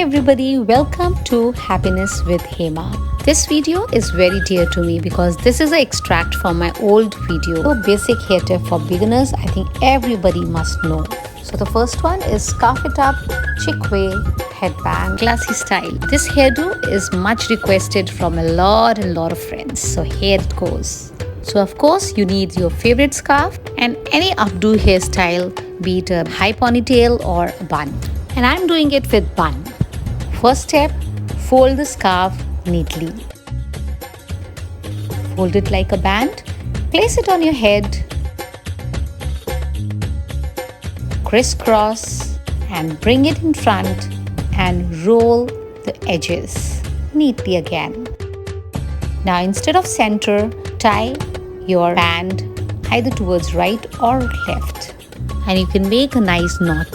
everybody, welcome to Happiness with Hema. This video is very dear to me because this is an extract from my old video. A basic hair tip for beginners I think everybody must know. So the first one is scarf it up, chick way, headband, classy style. This hairdo is much requested from a lot of friends. So here it goes. So of course you need your favorite scarf and any updo hairstyle, be it a high ponytail or a bun. And I'm doing it with bun. First step, fold the scarf neatly. Fold it like a band. Place it on your head. Crisscross and bring it in front and roll the edges neatly again. Now instead of center, tie your band either towards right or left. And you can make a nice knot.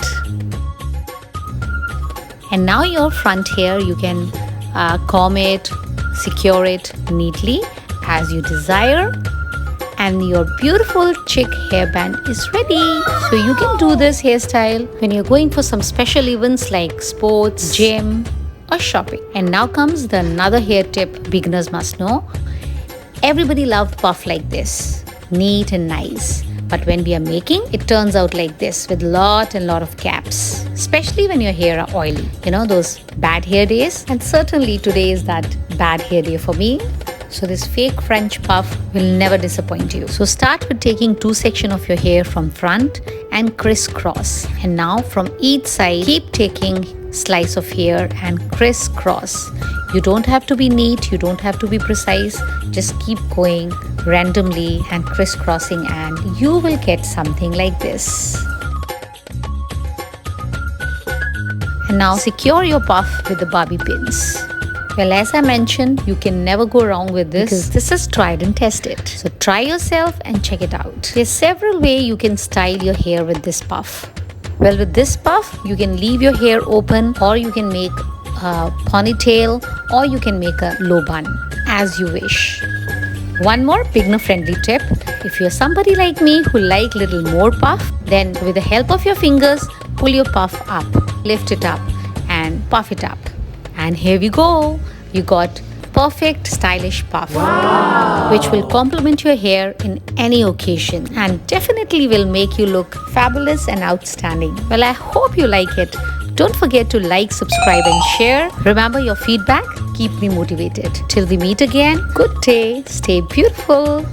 And now your front hair, you can comb it, secure it neatly as you desire. And your beautiful chick hairband is ready. So you can do this hairstyle when you're going for some special events like sports, gym or shopping. And now comes the another hair tip beginners must know. Everybody loves puff like this, neat and nice. But when we are making, it turns out like this with lot of gaps, especially when your hair are oily. You know, those bad hair days. And certainly today is that bad hair day for me. So this fake French puff will never disappoint you. So start with taking two sections of your hair from front and crisscross. And now from each side, keep taking slice of hair and crisscross. You don't have to be neat, you don't have to be precise. Just keep going randomly and crisscrossing and you will get something like this. And now secure your puff with the bobby pins. Well, as I mentioned, you can never go wrong with this because this is tried and tested. So try yourself and check it out. There's several ways you can style your hair with this puff. Well, with this puff, you can leave your hair open or you can make a ponytail or you can make a low bun as you wish. One more beginner friendly tip. If you're somebody like me who like little more puff, then with the help of your fingers, pull your puff up, lift it up and puff it up. And here we go. You got perfect stylish puff, which will complement your hair in any occasion and definitely will make you look fabulous and outstanding. Well, I hope you like it. Don't forget to like, subscribe and share. Remember, your feedback keep me motivated. Till we meet again, good day, stay beautiful.